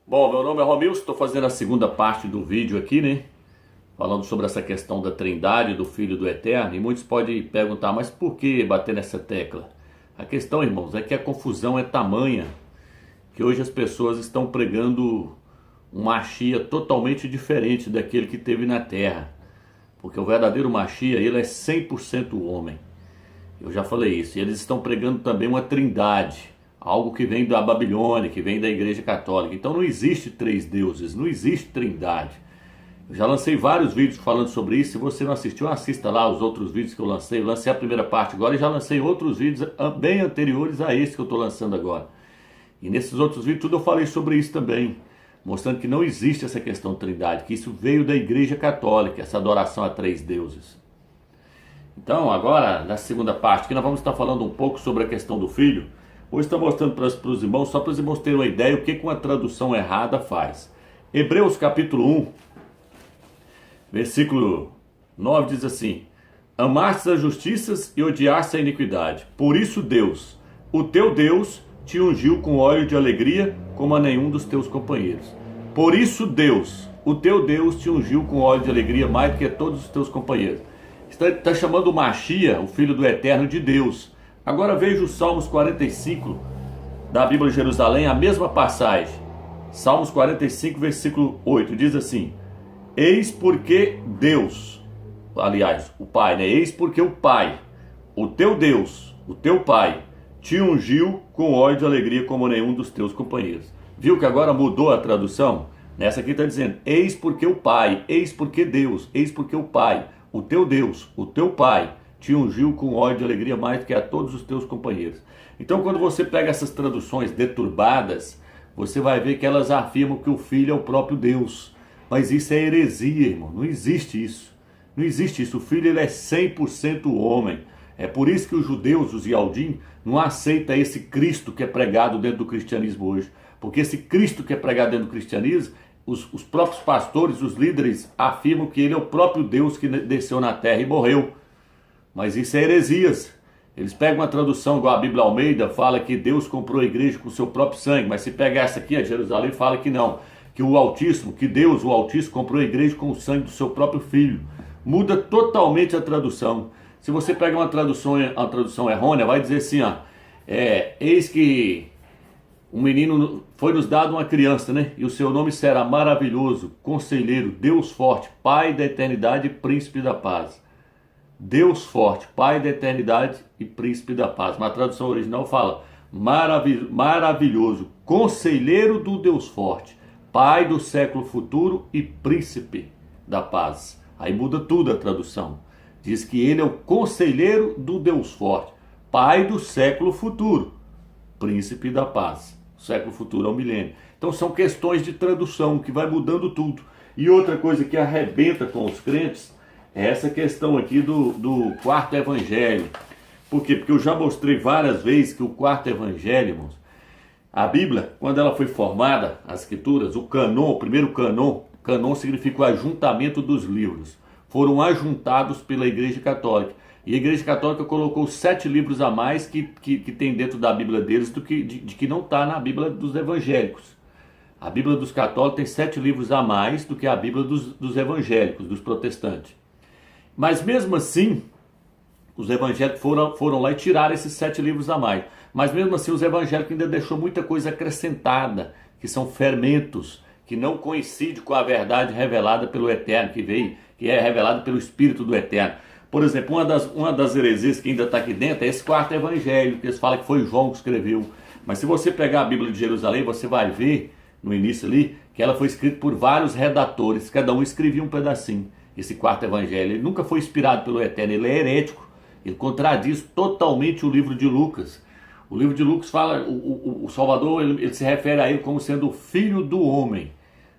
Bom, meu nome é Romilson, estou fazendo a segunda parte do vídeo aqui, né? Falando sobre essa questão da Trindade, do Filho e do Eterno. E muitos podem perguntar, mas por que bater nessa tecla? A questão, irmãos, é que a confusão é tamanha que hoje as pessoas estão pregando um Machia totalmente diferente daquele que teve na Terra. Porque o verdadeiro Machia, ele é 100% homem. Eu já falei isso. E eles estão pregando também uma trindade, algo que vem da Babilônia, que vem da Igreja Católica. Então não existe três deuses, não existe trindade. Eu já lancei vários vídeos falando sobre isso. Se você não assistiu, assista lá os outros vídeos que eu lancei. Eu lancei a primeira parte agora e já lancei outros vídeos bem anteriores a esse que eu estou lançando agora. E nesses outros vídeos tudo eu falei sobre isso também, mostrando que não existe essa questão de trindade, que isso veio da Igreja Católica, essa adoração a três deuses. Então, agora, na segunda parte, que nós vamos estar falando um pouco sobre a questão do Filho. Hoje estou mostrando para os irmãos, só para os irmãos terem uma ideia, o que uma tradução errada faz. Hebreus capítulo 1, versículo 9 diz assim: Amastes as justiças e odiaste a iniquidade. Por isso Deus, o teu Deus, te ungiu com óleo de alegria, como a nenhum dos teus companheiros. Por isso Deus, o teu Deus, te ungiu com óleo de alegria mais do que todos os teus companheiros. Está chamando o Machia, o Filho do Eterno, de Deus. Agora veja os Salmos 45 da Bíblia de Jerusalém, a mesma passagem. Salmos 45, versículo 8, diz assim: Eis porque Deus, aliás, o Pai, né? Eis porque o Pai, o teu Deus, o teu Pai, te ungiu com óleo de alegria como nenhum dos teus companheiros. Viu que agora mudou a tradução? Nessa aqui está dizendo: eis porque o Pai, eis porque Deus, eis porque o Pai, o teu Deus, o teu Pai, te ungiu com óleo de alegria mais do que a todos os teus companheiros. Então, quando você pega essas traduções deturbadas, você vai ver que elas afirmam que o Filho é o próprio Deus. Mas isso é heresia, irmão. Não existe isso. Não existe isso. O Filho, ele é 100% homem. É por isso que os judeus, os Yaldim, não aceitam esse Cristo que é pregado dentro do cristianismo hoje. Porque esse Cristo que é pregado dentro do cristianismo, os próprios pastores, os líderes, afirmam que ele é o próprio Deus que desceu na terra e morreu. Mas isso é heresias. Eles pegam uma tradução igual a Bíblia Almeida, fala que Deus comprou a igreja com o seu próprio sangue. Mas se pegar essa aqui, a Jerusalém, fala que não. Que o Altíssimo, que Deus, o Altíssimo, comprou a igreja com o sangue do seu próprio Filho. Muda totalmente a tradução. Se você pega uma tradução errônea, vai dizer assim, ó, eis que um menino foi nos dado uma criança, né? E o seu nome será maravilhoso, conselheiro, Deus forte, Pai da eternidade e príncipe da paz. Deus forte, Pai da eternidade e príncipe da paz. Mas a tradução original fala maravilhoso, conselheiro do Deus forte, Pai do século futuro e príncipe da paz. Aí muda tudo a tradução. Diz que ele é o conselheiro do Deus forte, Pai do século futuro, príncipe da paz. O século futuro é o milênio. Então são questões de tradução que vai mudando tudo. E outra coisa que arrebenta com os crentes é essa questão aqui do quarto evangelho. Por quê? Porque eu já mostrei várias vezes que o quarto evangelho, irmãos, a Bíblia, quando ela foi formada, as escrituras, o canon, o primeiro canon significa o ajuntamento dos livros. Foram ajuntados pela Igreja Católica. E a Igreja Católica colocou 7 livros a mais que tem dentro da Bíblia deles do que de que não está na Bíblia dos evangélicos. A Bíblia dos católicos tem 7 livros a mais do que a Bíblia dos evangélicos, dos protestantes. Mas mesmo assim, os evangélicos foram lá e tiraram esses 7 livros a mais. Mas mesmo assim, os evangélicos ainda deixou muita coisa acrescentada, que são fermentos, que não coincidem com a verdade revelada pelo Eterno, que é revelada pelo Espírito do Eterno. Por exemplo, uma das heresias que ainda está aqui dentro é esse quarto evangelho, que eles falam que foi João que escreveu. Mas se você pegar a Bíblia de Jerusalém, você vai ver, no início ali, que ela foi escrita por vários redatores, cada um escrevia um pedacinho. Esse quarto evangelho, ele nunca foi inspirado pelo Eterno, ele é herético, ele contradiz totalmente o livro de Lucas. O livro de Lucas fala, o Salvador, ele se refere a ele como sendo o filho do homem.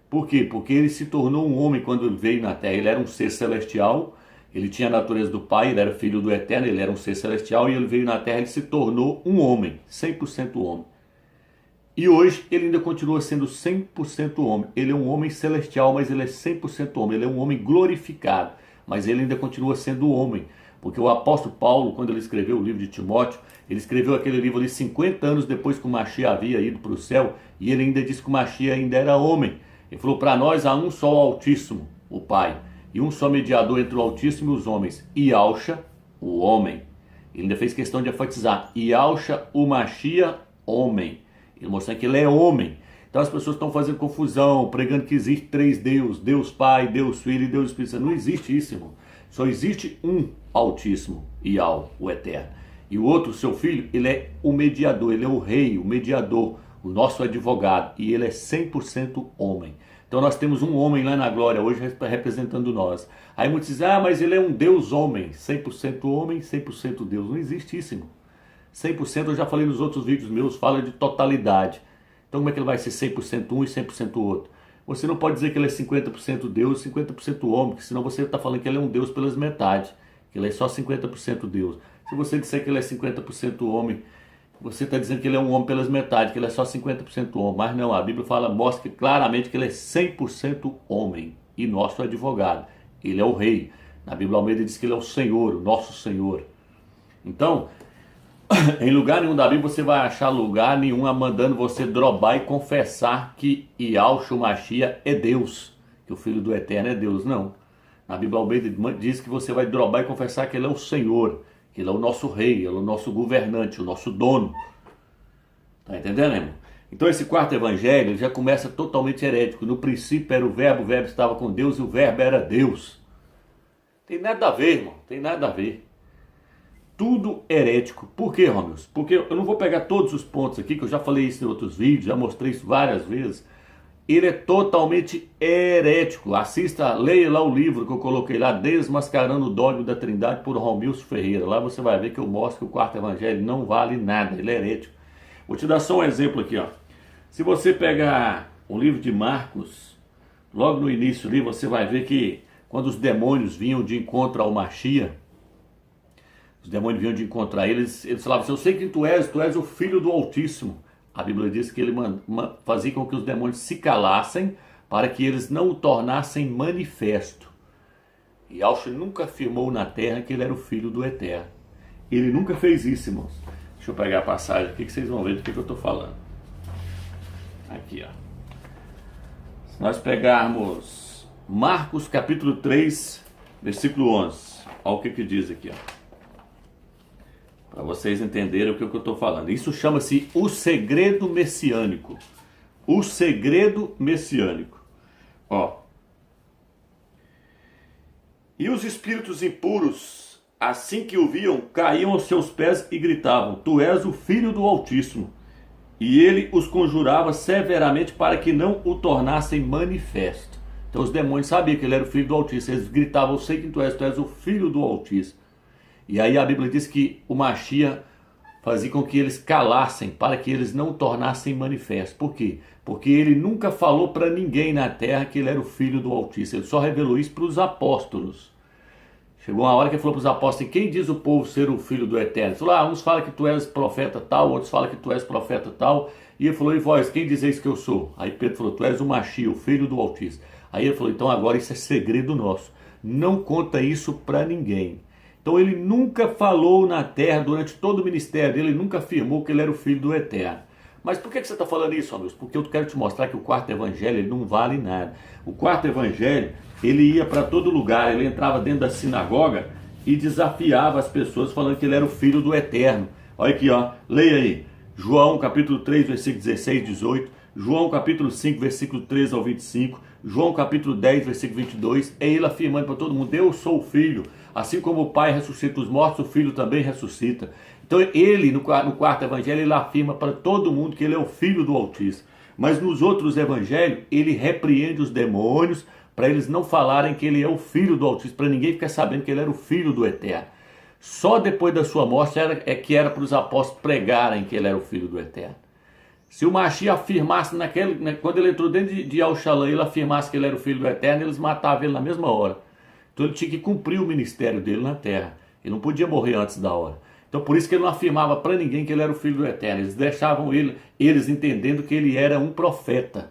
Por quê? Porque ele se tornou um homem quando ele veio na terra. Ele era um ser celestial, ele tinha a natureza do Pai, ele era filho do Eterno, ele era um ser celestial, e ele veio na terra e se tornou um homem, 100% homem. E hoje ele ainda continua sendo 100% homem. Ele é um homem celestial, mas ele é 100% homem. Ele é um homem glorificado, mas ele ainda continua sendo homem. Porque o apóstolo Paulo, quando ele escreveu o livro de Timóteo, ele escreveu aquele livro ali 50 anos depois que o Mashiach havia ido para o céu, e ele ainda disse que o Mashiach ainda era homem. Ele falou: para nós há um só Altíssimo, o Pai, e um só mediador entre o Altíssimo e os homens, Yahshua, o homem. Ele ainda fez questão de enfatizar: Yahshua, o Mashiach, homem. Ele mostrando que ele é homem. Então as pessoas estão fazendo confusão, pregando que existe 3 deuses: Deus Pai, Deus Filho e Deus Espírito Santo. Não existe isso, irmão. Só existe um Altíssimo, Yahweh, o Eterno. E o outro, seu Filho, ele é o mediador, ele é o rei, o mediador, o nosso advogado. E ele é 100% homem. Então nós temos um homem lá na glória hoje representando nós. Aí muitos dizem: ah, mas ele é um Deus homem. 100% homem, 100% Deus. Não existe isso, irmão. 100%, eu já falei nos outros vídeos meus, fala de totalidade. Então como é que ele vai ser 100% um e 100% outro? Você não pode dizer que ele é 50% Deus e 50% homem, porque senão você está falando que ele é um Deus pelas metades, que ele é só 50% Deus. Se você disser que ele é 50% homem, você está dizendo que ele é um homem pelas metades, que ele é só 50% homem. Mas não, a Bíblia mostra claramente que ele é 100% homem e nosso advogado. Ele é o rei. Na Bíblia Almeida diz que ele é o Senhor, o nosso Senhor. Então, em lugar nenhum da Bíblia você vai achar lugar nenhum mandando você drobar e confessar que Yahshua Mashiach é Deus, que o Filho do Eterno é Deus. Não. Na Bíblia Almeida diz que você vai drobar e confessar que ele é o Senhor, que ele é o nosso rei, ele é o nosso governante, o nosso dono. Tá entendendo, irmão? Então esse quarto evangelho ele já começa totalmente herético. No princípio era o verbo estava com Deus e o verbo era Deus. Tem nada a ver, irmão, tem nada a ver. Tudo herético. Por quê, Romeus? Porque eu não vou pegar todos os pontos aqui, que eu já falei isso em outros vídeos, já mostrei isso várias vezes. Ele é totalmente herético. Assista, leia lá o livro que eu coloquei lá, Desmascarando o Dogma da Trindade, por Romilson Ferreira. Lá você vai ver que eu mostro que o quarto evangelho não vale nada, ele é herético. Vou te dar só um exemplo aqui, ó. Se você pegar o livro de Marcos, logo no início ali, você vai ver que quando os demônios vinham de encontro ao Mashiach, os demônios vinham de encontrar eles falavam assim: eu sei que tu és o Filho do Altíssimo. A Bíblia diz que ele fazia com que os demônios se calassem para que eles não o tornassem manifesto. E Yahshua nunca afirmou na terra que ele era o Filho do Eterno. Ele nunca fez isso, irmãos. Deixa eu pegar a passagem aqui que vocês vão ver do que eu estou falando. Aqui, ó. Se nós pegarmos Marcos capítulo 3, versículo 11. Olha o que diz aqui, ó. Para vocês entenderem o que eu estou falando. Isso chama-se o segredo messiânico. O segredo messiânico. Ó. E os espíritos impuros, assim que o viam, caíam aos seus pés e gritavam: tu és o Filho do Altíssimo. E ele os conjurava severamente para que não o tornassem manifesto. Então os demônios sabiam que ele era o Filho do Altíssimo. Eles gritavam: eu sei que tu és o Filho do Altíssimo. E aí a Bíblia diz que o Mashiach fazia com que eles calassem, para que eles não o tornassem manifesto. Por quê? Porque ele nunca falou para ninguém na terra que ele era o Filho do Altíssimo. Ele só revelou isso para os apóstolos. Chegou uma hora que ele falou para os apóstolos: quem diz o povo ser o Filho do Eterno? Ele falou: uns falam que tu és profeta tal, outros falam que tu és profeta tal. E ele falou: e vós, quem dizeis que eu sou? Aí Pedro falou: tu és o Mashiach, o Filho do Altíssimo. Aí ele falou: então agora isso é segredo nosso. Não conta isso para ninguém. Então ele nunca falou na terra, durante todo o ministério dele, ele nunca afirmou que ele era o Filho do Eterno. Mas por que você está falando isso, amigos? Porque eu quero te mostrar que o quarto evangelho ele não vale nada. O quarto evangelho, ele ia para todo lugar, ele entrava dentro da sinagoga e desafiava as pessoas falando que ele era o Filho do Eterno. Olha aqui, ó, leia aí, João capítulo 3, versículo 16 e 18, João capítulo 5, versículo 13 ao 25, João capítulo 10, versículo 22, é ele afirmando para todo mundo: eu sou o Filho. Assim como o Pai ressuscita os mortos, o Filho também ressuscita. Então ele, no quarto evangelho, ele afirma para todo mundo que ele é o Filho do Altíssimo. Mas nos outros evangelhos, ele repreende os demônios para eles não falarem que ele é o Filho do Altíssimo, para ninguém ficar sabendo que ele era o Filho do Eterno. Só depois da sua morte que era para os apóstolos pregarem que ele era o Filho do Eterno. Se o Mashiach afirmasse, quando ele entrou dentro de Al-Shalom, ele afirmasse que ele era o Filho do Eterno, eles matavam ele na mesma hora. Então ele tinha que cumprir o ministério dele na terra. Ele não podia morrer antes da hora. Então por isso que ele não afirmava para ninguém que ele era o Filho do Eterno. Eles deixavam eles entendendo que ele era um profeta.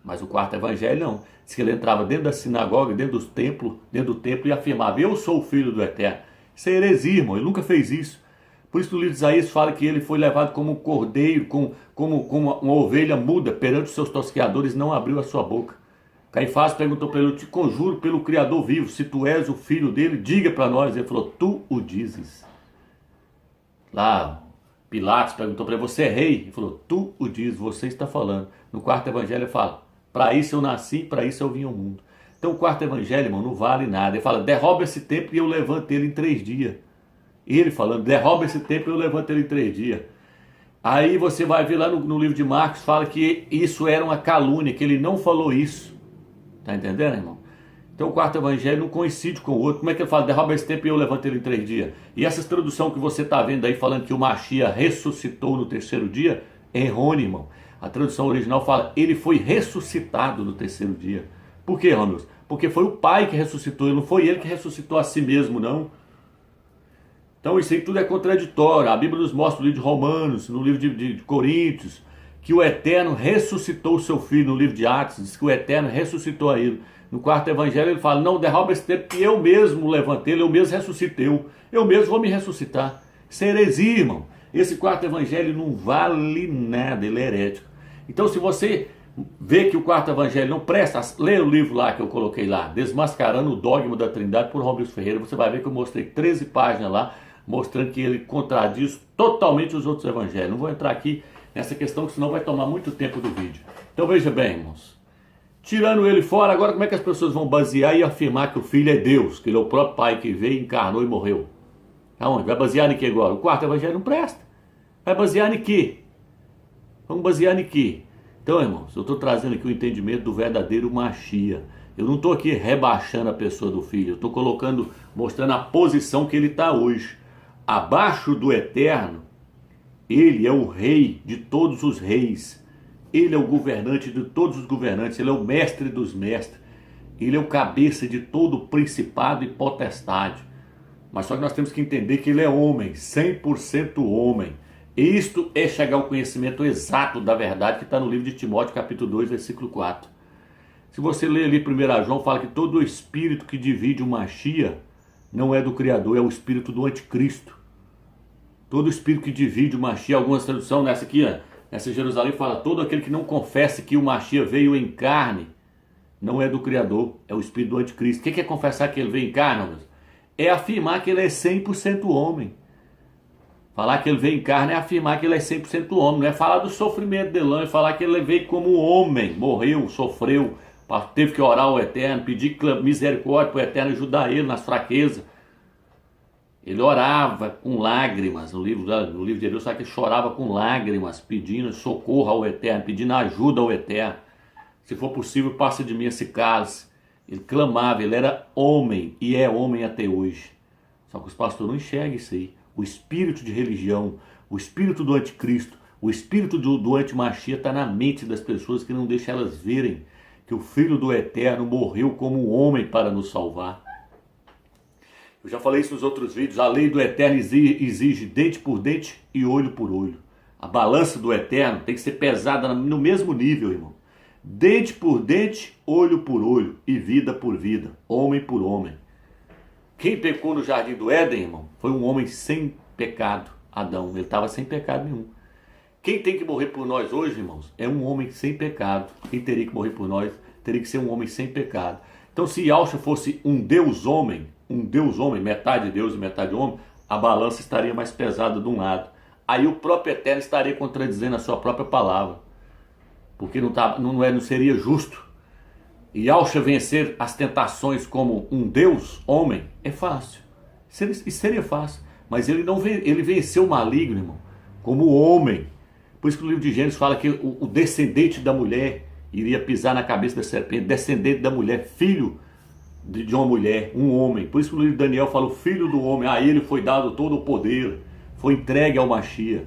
Mas o quarto evangelho não. Diz que ele entrava dentro da sinagoga, dentro do templo e afirmava: eu sou o Filho do Eterno. Isso é heresia, irmão. Ele nunca fez isso. Por isso no livro de Isaías fala que ele foi levado como um cordeiro, como uma ovelha muda, perante os seus tosqueadores, não abriu a sua boca. Caifás perguntou para ele: eu te conjuro pelo Criador vivo, se tu és o filho dele, diga para nós. Ele falou: tu o dizes. Lá Pilatos perguntou para ele: você é rei? Ele falou: tu o dizes, você está falando. No quarto evangelho ele fala: para isso eu nasci, para isso eu vim ao mundo. Então o quarto evangelho, irmão, não vale nada. Ele fala: derroba esse templo e eu levanto ele em 3 dias. Ele falando: derroba esse templo e eu levanto ele em 3 dias. Aí você vai ver lá no livro de Marcos, fala que isso era uma calúnia, que ele não falou isso. Tá entendendo, irmão? Então o quarto evangelho não coincide com o outro. Como é que ele fala: derroba esse templo e eu levanto ele em 3 dias? E essa tradução que você está vendo aí falando que o Mashiach ressuscitou no 3º dia, é errôneo, irmão. A tradução original fala: ele foi ressuscitado no 3º dia. Por quê, Romilson? Porque foi o Pai que ressuscitou, não foi ele que ressuscitou a si mesmo, não. Então isso aí tudo é contraditório. A Bíblia nos mostra no livro de Romanos, no livro de Coríntios, que o Eterno ressuscitou o seu filho. No livro de Atos diz que o Eterno ressuscitou a ele. No quarto evangelho ele fala: não, derruba esse tempo que eu mesmo levantei, eu mesmo ressuscitei, eu mesmo vou me ressuscitar. Isso é heresia, irmão. Esse quarto evangelho não vale nada, ele é herético. Então se você vê que o quarto evangelho não presta, lê o livro lá que eu coloquei lá, Desmascarando o Dogma da Trindade, por Romilson Ferreira. Você vai ver que eu mostrei 13 páginas lá, mostrando que ele contradiz totalmente os outros evangelhos. Não vou entrar aqui nessa questão, que senão vai tomar muito tempo do vídeo. Então veja bem, irmãos, tirando ele fora, agora como é que as pessoas vão basear e afirmar que o Filho é Deus, que ele é o próprio Pai que veio, encarnou e morreu? Aonde? Vai basear em que agora? O quarto evangelho não presta. Vai basear em quê? Vamos basear em quê? Então, irmãos, eu estou trazendo aqui o entendimento do verdadeiro Mashiach. Eu não estou aqui rebaixando a pessoa do Filho, eu estou mostrando a posição que ele está hoje. Abaixo do Eterno, ele é o rei de todos os reis. Ele é o governante de todos os governantes. Ele é o mestre dos mestres. Ele é o cabeça de todo o principado e potestade. Mas só que nós temos que entender que ele é homem, 100% homem. Isto é chegar ao conhecimento exato da verdade, que está no livro de Timóteo, capítulo 2, versículo 4. Se você ler ali 1 João, fala que todo o espírito que divide o Mashiach não é do Criador, é o espírito do anticristo. Todo espírito que divide o Mashiach, algumas traduções nessa aqui, nessa Jerusalém, fala: todo aquele que não confessa que o Mashiach veio em carne, não é do Criador, é o espírito do anticristo. O que é confessar que ele veio em carne? É afirmar que ele é 100% homem. Falar que ele veio em carne é afirmar que ele é 100% homem. Não é falar do sofrimento dele, não. É falar que ele veio como homem, morreu, sofreu, teve que orar ao Eterno, pedir misericórdia para o Eterno ajudar ele nas fraquezas. Ele orava com lágrimas. No livro de Deus, sabe que ele chorava com lágrimas, pedindo socorro ao Eterno, pedindo ajuda ao Eterno. Se for possível, passa de mim esse cálice. Ele clamava, ele era homem e é homem até hoje. Só que os pastores não enxergam isso aí. O espírito de religião, o espírito do anticristo, o espírito do anti-Mashiach está na mente das pessoas, que não deixa elas verem que o Filho do Eterno morreu como homem para nos salvar. Eu já falei isso nos outros vídeos. A lei do Eterno exige dente por dente e olho por olho. A balança do Eterno tem que ser pesada no mesmo nível, irmão. Dente por dente, olho por olho e vida por vida, homem por homem. Quem pecou no jardim do Éden, irmão, foi um homem sem pecado, Adão. Ele estava sem pecado nenhum. Quem tem que morrer por nós hoje, irmãos, é um homem sem pecado. Quem teria que morrer por nós teria que ser um homem sem pecado. Então, se Yahshua fosse um Deus homem, metade Deus e metade homem, a balança estaria mais pesada de um lado. Aí o próprio Eterno estaria contradizendo a sua própria palavra, porque não seria justo. E Yahshua vencer as tentações como um Deus homem é fácil. Isso seria fácil. Mas ele venceu o maligno, irmão, como homem. Por isso que o livro de Gênesis fala que o descendente da mulher iria pisar na cabeça da serpente. Descendente da mulher, filho de uma mulher, um homem. Por isso que o livro de Daniel fala: o filho do homem, a ele foi dado todo o poder, foi entregue ao Mashiach.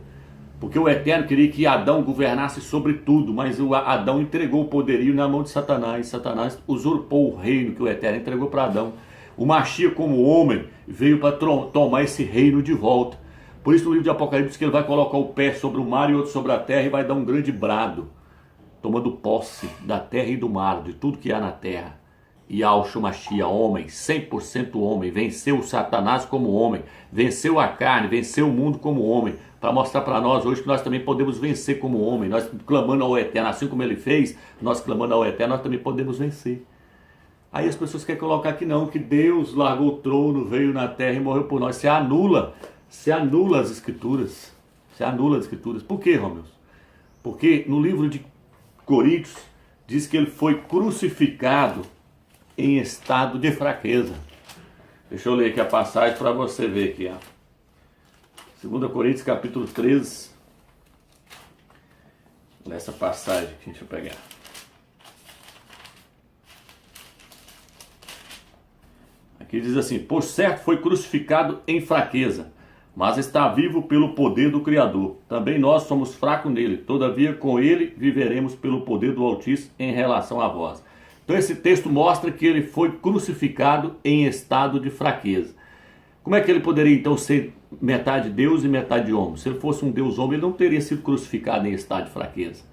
Porque o Eterno queria que Adão governasse sobre tudo, mas Adão entregou o poderio na mão de Satanás. Satanás usurpou o reino que o Eterno entregou para Adão. O Mashiach, como homem, veio para tomar esse reino de volta. Por isso no livro de Apocalipse que ele vai colocar o pé sobre o mar e outro sobre a terra e vai dar um grande brado, tomando posse da terra e do mar, de tudo que há na terra. Yahshua Mashiach, homem, 100% homem, venceu o Satanás como homem, venceu a carne, venceu o mundo como homem, para mostrar para nós hoje que nós também podemos vencer como homem, nós clamando ao Eterno, assim como ele fez, nós clamando ao Eterno, nós também podemos vencer. Aí as pessoas querem colocar que não, que Deus largou o trono, veio na terra e morreu por nós. Você anula as escrituras. Você anula as escrituras. Por quê, Romeus? Porque no livro de Coríntios diz que ele foi crucificado em estado de fraqueza. Deixa eu ler aqui a passagem para você ver aqui. 2 Coríntios capítulo 13. Nessa passagem aqui, deixa eu pegar. Aqui diz assim: por certo foi crucificado em fraqueza, mas está vivo pelo poder do Criador. Também nós somos fracos nele, todavia com ele viveremos pelo poder do Altíssimo em relação a vós. Então esse texto mostra que ele foi crucificado em estado de fraqueza. Como é que ele poderia então ser metade Deus e metade homem? Se ele fosse um Deus homem, ele não teria sido crucificado em estado de fraqueza.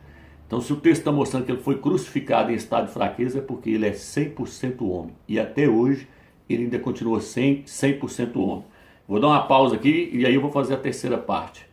Então se o texto está mostrando que ele foi crucificado em estado de fraqueza, é porque ele é 100% homem. E até hoje ele ainda continua 100% homem. Vou dar uma pausa aqui e aí eu vou fazer a terceira parte.